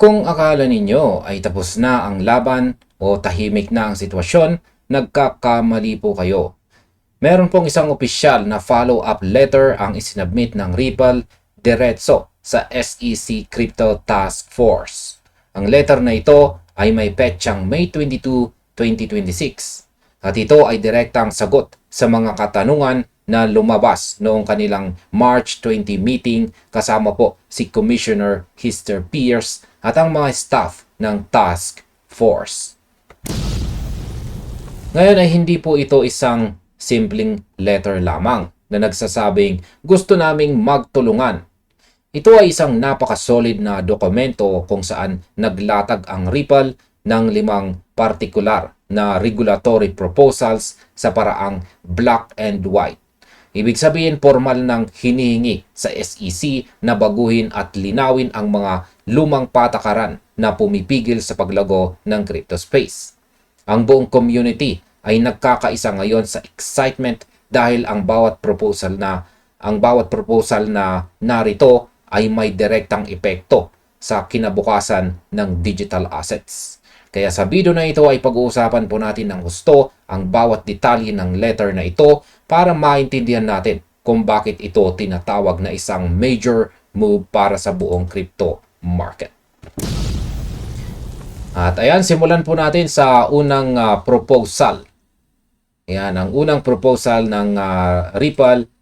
Kung akala ninyo ay tapos na ang laban o tahimik na ang sitwasyon, nagkakamali po kayo. Meron pong isang opisyal na follow-up letter ang isinabmit ng Ripple diretso sa SEC Crypto Task Force. Ang letter na ito ay may petsang May 22, 2026 at ito ay direktang sagot sa mga katanungan na lumabas noong kanilang March 20 meeting kasama po si Commissioner Hester Pierce at ang mga staff ng Task Force. Ngayon ay hindi po ito isang simpleng letter lamang na nagsasabing gusto naming magtulungan. Ito ay isang napakasolid na dokumento kung saan naglatag ang Ripple ng 5 partikular na regulatory proposals sa paraang black and white. Ibig sabihin, formal nang hinihingi sa SEC na baguhin at linawin ang mga lumang patakaran na pumipigil sa paglago ng crypto space. Ang buong community ay nagkakaisa ngayon sa excitement dahil ang bawat proposal na narito ay may direktang epekto sa kinabukasan ng digital assets. Kaya sa video na ito ay pag-uusapan po natin ng gusto ang bawat detalye ng letter na ito para maintindihan natin kung bakit ito tinatawag na isang major move para sa buong crypto market. At ayan, simulan po natin sa unang proposal. Ayan, ang unang proposal ng Ripple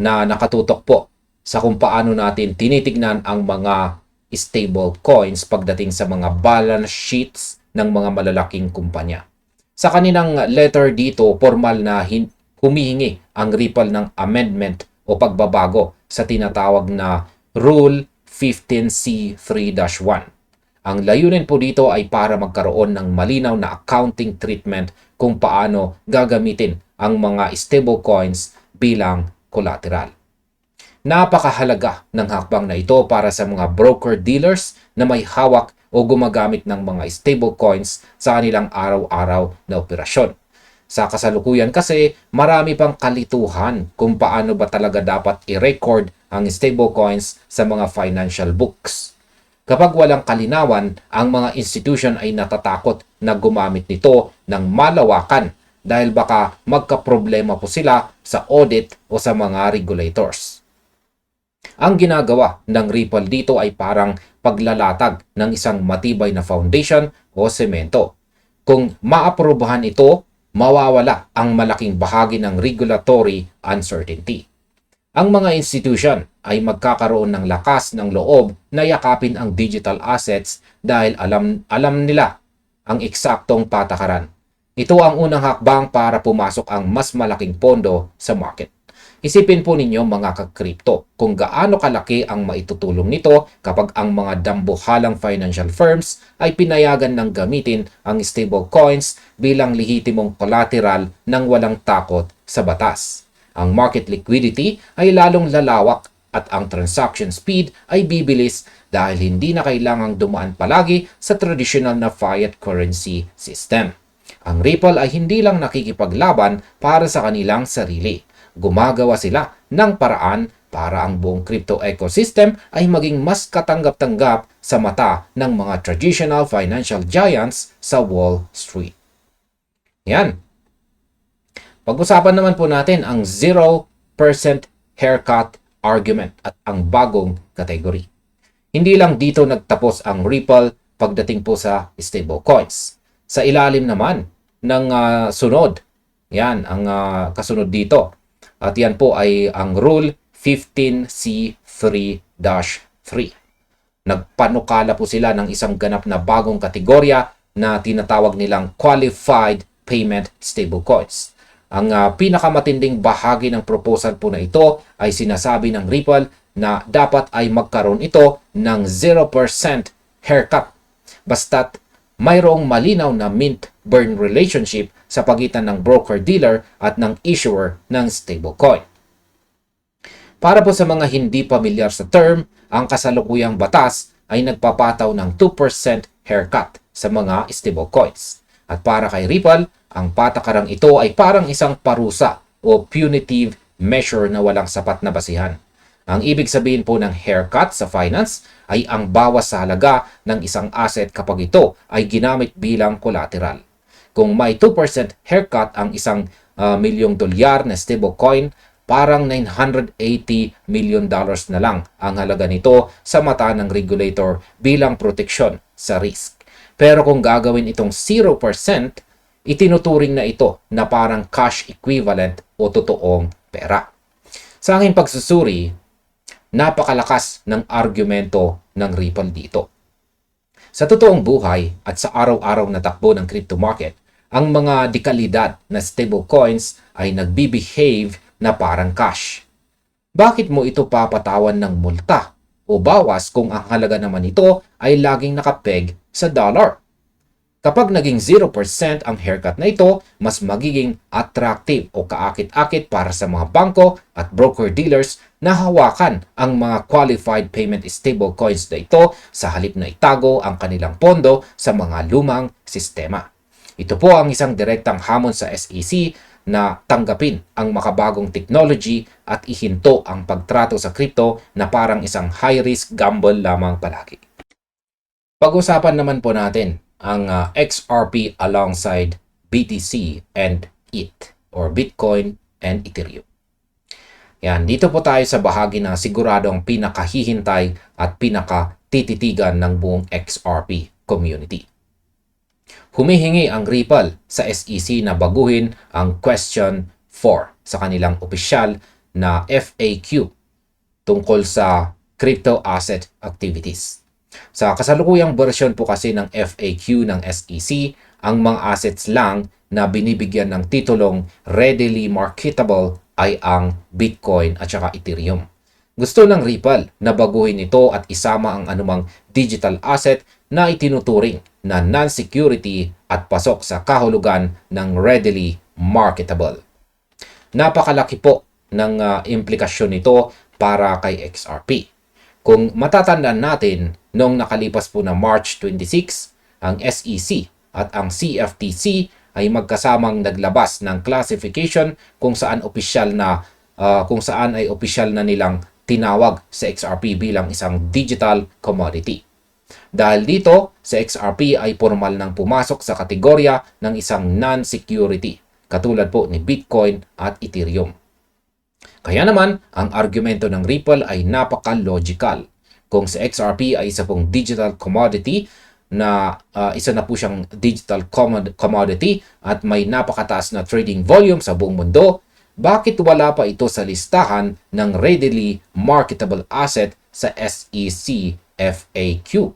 na nakatutok po sa kung paano natin tinitignan ang mga stable coins pagdating sa mga balance sheets ng mga malalaking kumpanya. Sa kanilang letter dito, formal na humihingi ang Ripple ng amendment o pagbabago sa tinatawag na Rule 15C3-1. Ang layunin po dito ay para magkaroon ng malinaw na accounting treatment kung paano gagamitin ang mga stablecoins bilang collateral. Napakahalaga ng hakbang na ito para sa mga broker-dealers na may hawak o gumagamit ng mga stablecoins sa kanilang araw-araw na operasyon. Sa kasalukuyan kasi, marami pang kalituhan kung paano ba talaga dapat i-record ang stablecoins sa mga financial books. Kapag walang kalinawan, ang mga institution ay natatakot na gumamit nito ng malawakan dahil baka magkaproblema po sila sa audit o sa mga regulators. Ang ginagawa ng Ripple dito ay parang paglalatag ng isang matibay na foundation o semento. Kung maaprubahan ito, mawawala ang malaking bahagi ng regulatory uncertainty. Ang mga institution ay magkakaroon ng lakas ng loob na yakapin ang digital assets dahil alam nila ang eksaktong patakaran. Ito ang unang hakbang para pumasok ang mas malaking pondo sa market. Isipin po ninyo mga ka-crypto kung gaano kalaki ang maitutulong nito kapag ang mga dambuhalang financial firms ay pinayagan ng gamitin ang stablecoins bilang lehitimong collateral ng walang takot sa batas. Ang market liquidity ay lalong lalawak at ang transaction speed ay bibilis dahil hindi na kailangang dumaan palagi sa traditional na fiat currency system. Ang Ripple ay hindi lang nakikipaglaban para sa kanilang sarili. Gumagawa sila ng paraan para ang buong crypto ecosystem ay maging mas katanggap-tanggap sa mata ng mga traditional financial giants sa Wall Street. Yan. Pag-usapan naman po natin ang 0% haircut argument at ang bagong category. Hindi lang dito nagtapos ang Ripple pagdating po sa stablecoins. Sa ilalim naman ng sunod, yan ang kasunod dito. At yan po ay ang Rule 15C3-3. Nagpanukala po sila ng isang ganap na bagong kategorya na tinatawag nilang Qualified Payment Stablecoins. Ang pinakamatinding bahagi ng proposal po na ito ay sinasabi ng Ripple na dapat ay magkaroon ito ng 0% haircut basta't mayroong malinaw na mint-burn relationship sa pagitan ng broker-dealer at ng issuer ng stablecoin. Para po sa mga hindi pamilyar sa term, ang kasalukuyang batas ay nagpapataw ng 2% haircut sa mga stablecoins. At para kay Ripple, ang patakarang ito ay parang isang parusa o punitive measure na walang sapat na basihan. Ang ibig sabihin po ng haircut sa finance ay ang bawas sa halaga ng isang asset kapag ito ay ginamit bilang collateral. Kung may 2% haircut ang isang milyong dolyar na stablecoin, parang $980 million na lang ang halaga nito sa mata ng regulator bilang proteksyon sa risk. Pero kung gagawin itong 0%, itinuturing na ito na parang cash equivalent o totoong pera. Sa aking pagsusuri, napakalakas ng argumento ng Ripple dito. Sa totoong buhay at sa araw-araw na takbo ng crypto market, ang mga dekalidad na stablecoins ay nagbibehave na parang cash. Bakit mo ito papatawan ng multa o bawas kung ang halaga naman nito ay laging nakapeg sa dollar? Kapag naging 0% ang haircut na ito, mas magiging attractive o kaakit-akit para sa mga bangko at broker-dealers na hawakan ang mga qualified payment stablecoins na ito sa halip na itago ang kanilang pondo sa mga lumang sistema. Ito po ang isang direktang hamon sa SEC na tanggapin ang makabagong technology at ihinto ang pagtrato sa crypto na parang isang high-risk gamble lamang palagi. Pag-usapan naman po natin ang XRP alongside BTC and ETH or Bitcoin and Ethereum. Yan, dito po tayo sa bahagi na siguradong pinakahihintay at pinakatititigan ng buong XRP community. Humihingi ang Ripple sa SEC na baguhin ang Question 4 sa kanilang opisyal na FAQ tungkol sa crypto asset activities. Sa kasalukuyang version po kasi ng FAQ ng SEC, ang mga assets lang na binibigyan ng titulong readily marketable ay ang Bitcoin at saka Ethereum. Gusto ng Ripple na baguhin ito at isama ang anumang digital asset na itinuturing na non-security at pasok sa kahulugan ng readily marketable. Napakalaki po ng implikasyon nito para kay XRP. Kung matatandaan natin, noong nakalipas po na March 26, ang SEC at ang CFTC ay magkasamang naglabas ng classification kung saan ay opisyal na nilang tinawag sa XRP bilang isang digital commodity. Dahil dito, sa XRP ay formal nang pumasok sa kategorya ng isang non-security, katulad po ni Bitcoin at Ethereum. Kaya naman, ang argumento ng Ripple ay napaka-logical. Kung sa XRP ay isa pong digital commodity na isa na po siyang digital commodity at may napakataas na trading volume sa buong mundo, bakit wala pa ito sa listahan ng readily marketable asset sa SEC FAQ?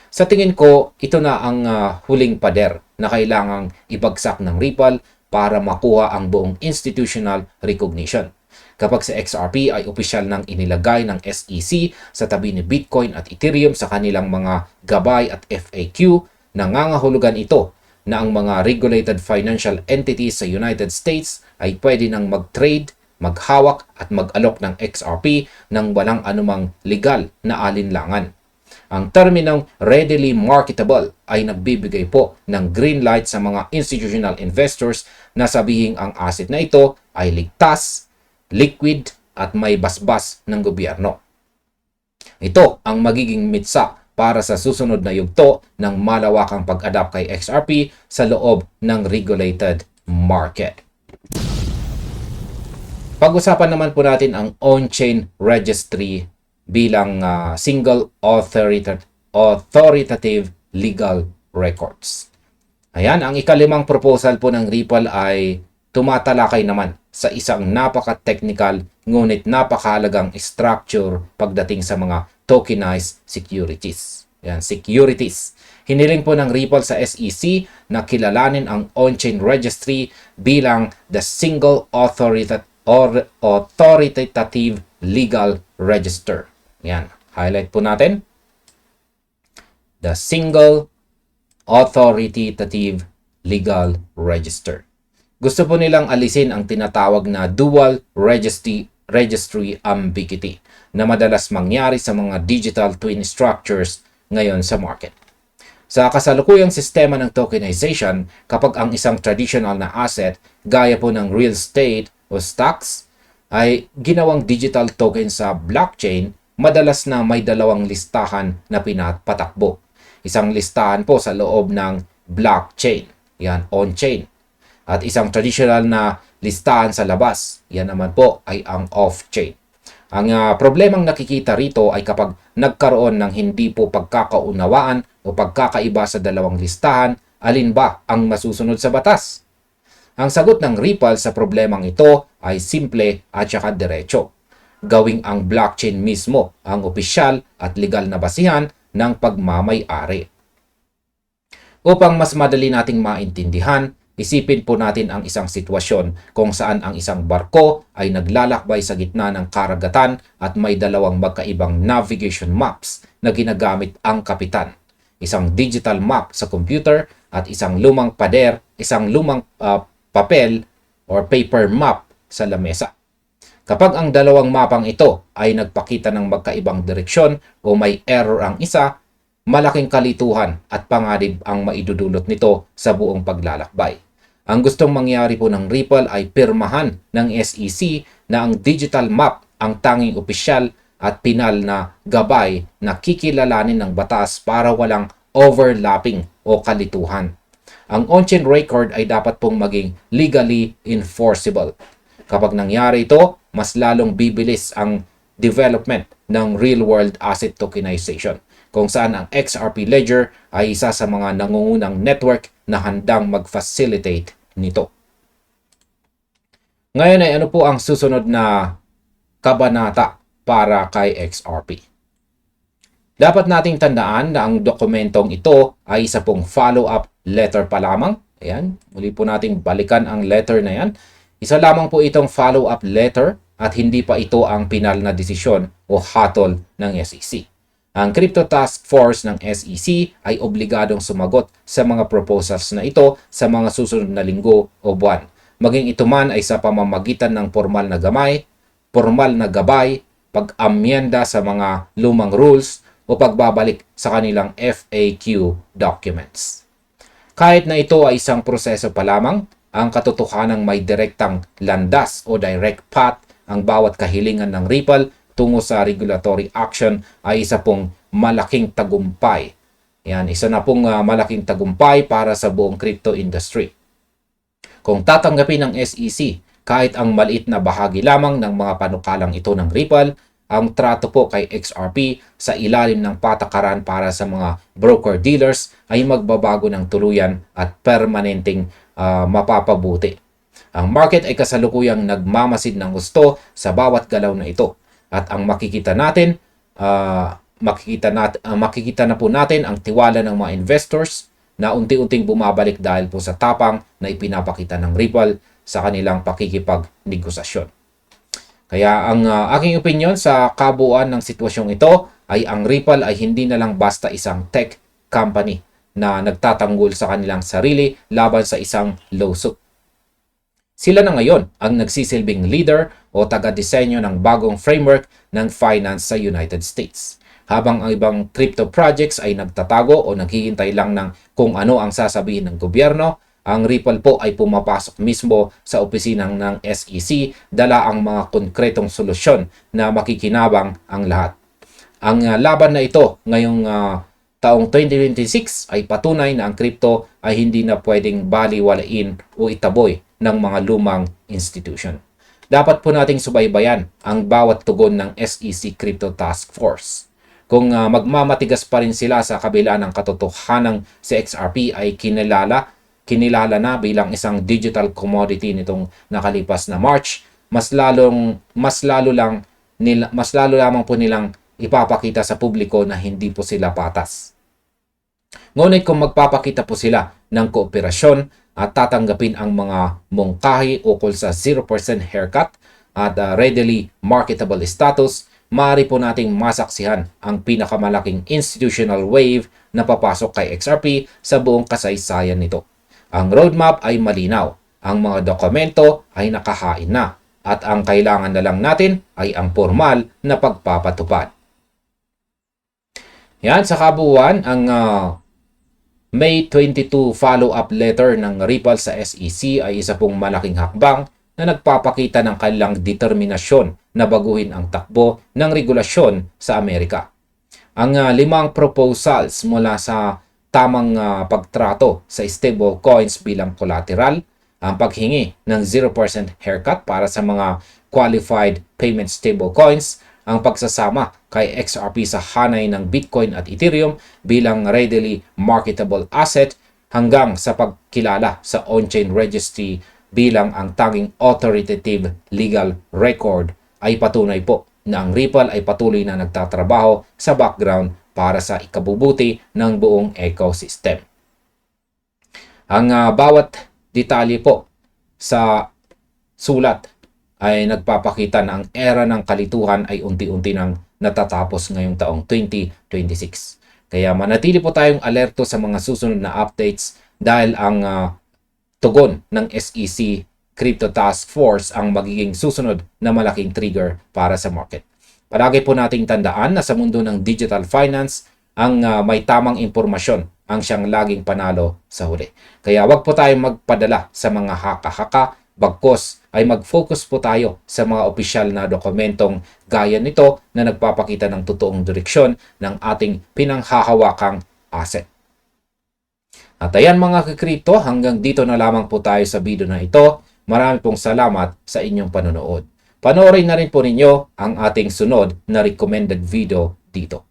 Sa tingin ko, ito na ang huling pader na kailangang ibagsak ng Ripple para makuha ang buong institutional recognition. Kapag sa XRP ay opisyal nang inilagay ng SEC sa tabi ni Bitcoin at Ethereum sa kanilang mga gabay at FAQ, nangangahulugan ito na ang mga regulated financial entities sa United States ay pwede nang mag-trade, maghawak at mag-alok ng XRP nang walang anumang legal na alinlangan. Ang terminong readily marketable ay nagbibigay po ng green light sa mga institutional investors na sabihing ang asset na ito ay ligtas, liquid at may basbas ng gobyerno. Ito ang magiging mitsa para sa susunod na yugto ng malawakang pag-adapt kay XRP sa loob ng regulated market. Pag-usapan naman po natin ang on-chain registry bilang single authoritative legal records. Ayan, ang ikalimang proposal po ng Ripple ay tumatalakay naman sa isang napaka-technical ngunit napakahalagang structure pagdating sa mga tokenized securities. Yan, securities. Hiniling po ng Ripple sa SEC na kilalanin ang on-chain registry bilang the single authoritative legal register. Yan, highlight po natin. The single authoritative legal register. Gusto po nilang alisin ang tinatawag na dual registry ambiguity na madalas mangyari sa mga digital twin structures ngayon sa market. Sa kasalukuyang sistema ng tokenization, kapag ang isang traditional na asset gaya po ng real estate o stocks ay ginawang digital token sa blockchain, madalas na may dalawang listahan na pinapatakbo. Isang listahan po sa loob ng blockchain, yan on-chain. At isang traditional na listahan sa labas, yan naman po ay ang off-chain. Ang problemang nakikita rito ay kapag nagkaroon ng hindi po pagkakaunawaan o pagkakaiba sa dalawang listahan, alin ba ang masusunod sa batas? Ang sagot ng Ripple sa problemang ito ay simple at saka diretso. Gawing ang blockchain mismo ang opisyal at legal na basihan ng pagmamay-ari. Upang mas madali nating maintindihan, isipin po natin ang isang sitwasyon kung saan ang isang barko ay naglalakbay sa gitna ng karagatan at may dalawang magkaibang navigation maps na ginagamit ang kapitan. Isang digital map sa computer at isang lumang pader, isang lumang papel or paper map sa lamesa. Kapag ang dalawang mapang ito ay nagpakita ng magkaibang direksyon o may error ang isa, malaking kalituhan at panganib ang maidudulot nito sa buong paglalakbay. Ang gustong mangyari po ng Ripple ay pirmahan ng SEC na ang digital map ang tanging opisyal at pinal na gabay na kikilalanin ng batas para walang overlapping o kalituhan. Ang on-chain record ay dapat pong maging legally enforceable. Kapag nangyari ito, mas lalong bibilis ang development ng real-world asset tokenization, kung saan ang XRP Ledger ay isa sa mga nangungunang network na handang mag-facilitate nito. Ngayon ay ano po ang susunod na kabanata para kay XRP? Dapat nating tandaan na ang dokumentong ito ay isa pong follow-up letter pa lamang. Ayan, muli po nating balikan ang letter na yan. Isa lamang po itong follow-up letter at hindi pa ito ang pinal na desisyon o hatol ng SEC. Ang Crypto Task Force ng SEC ay obligadong sumagot sa mga proposals na ito sa mga susunod na linggo o buwan. Maging ito man ay sa pamamagitan ng formal na gabay, pag-amyenda sa mga lumang rules o pagbabalik sa kanilang FAQ documents. Kahit na ito ay isang proseso pa lamang, ang katotohanang may direktang landas o direct path ang bawat kahilingan ng Ripple tungo sa regulatory action ay isa pong malaking tagumpay. Yan, isa na pong malaking tagumpay para sa buong crypto industry. Kung tatanggapin ng SEC kahit ang maliit na bahagi lamang ng mga panukalang ito ng Ripple, ang trato po kay XRP sa ilalim ng patakaran para sa mga broker-dealers ay magbabago ng tuluyan at permanenteng mapapabuti. Ang market ay kasalukuyang nagmamasid ng gusto sa bawat galaw na ito. At ang makikita na po natin ang tiwala ng mga investors na unti-unting bumabalik dahil po sa tapang na ipinapakita ng Ripple sa kanilang pakikipagnegosasyon. Kaya ang aking opinion sa kabuuan ng sitwasyong ito ay ang Ripple ay hindi na lang basta isang tech company na nagtatanggol sa kanilang sarili laban sa isang lawsuit. Sila na ngayon ang nagsisilbing leader o taga-disenyo ng bagong framework ng finance sa United States. Habang ang ibang crypto projects ay nagtatago o naghihintay lang ng kung ano ang sasabihin ng gobyerno, ang Ripple po ay pumapasok mismo sa opisinang ng SEC, dala ang mga konkretong solusyon na makikinabang ang lahat. Ang laban na ito ngayong taong 2026 ay patunay na ang crypto ay hindi na pwedeng baliwalain o itaboy ng mga lumang institution. Dapat po nating subaybayan ang bawat tugon ng SEC Crypto Task Force. Kung magmamatigas pa rin sila sa kabila ng katotohanang si XRP ay kinilala na bilang isang digital commodity nitong nakalipas na March, mas lalo lamang po nilang ipapakita sa publiko na hindi po sila patas. Ngunit kung magpapakita po sila ng kooperasyon at tatanggapin ang mga mungkahi ukol sa 0% haircut at readily marketable status, maaari po nating masaksihan ang pinakamalaking institutional wave na papasok kay XRP sa buong kasaysayan nito. Ang roadmap ay malinaw, ang mga dokumento ay nakahain na, at ang kailangan na lang natin ay ang formal na pagpapatupad. Yan, sa kabuuan, ang May 22 follow-up letter ng Ripple sa SEC ay isa pong malaking hakbang na nagpapakita ng kanilang determinasyon na baguhin ang takbo ng regulasyon sa Amerika. Ang 5 proposals mula sa tamang pagtrato sa stablecoins bilang collateral, ang paghingi ng 0% haircut para sa mga qualified payment stablecoins, ang pagsasama kay XRP sa hanay ng Bitcoin at Ethereum bilang readily marketable asset, hanggang sa pagkilala sa on-chain registry bilang ang tanging authoritative legal record, ay patunay po na ang Ripple ay patuloy na nagtatrabaho sa background para sa ikabubuti ng buong ecosystem. Ang bawat detalye po sa sulat ay nagpapakita na ang era ng kalituhan ay unti-unti nang natatapos ngayong taong 2026. Kaya manatili po tayong alerto sa mga susunod na updates dahil ang tugon ng SEC Crypto Task Force ang magiging susunod na malaking trigger para sa market. Palagi po nating tandaan na sa mundo ng digital finance, ang may tamang impormasyon ang siyang laging panalo sa huli. Kaya wag po tayong magpadala sa mga haka-haka, bagkos ay mag-focus po tayo sa mga opisyal na dokumentong gaya nito na nagpapakita ng totoong direksyon ng ating pinanghahawakang asset. At ayan mga kakripto, hanggang dito na lamang po tayo sa video na ito. Marami pong salamat sa inyong panonood. Panoorin na rin po ninyo ang ating sunod na recommended video dito.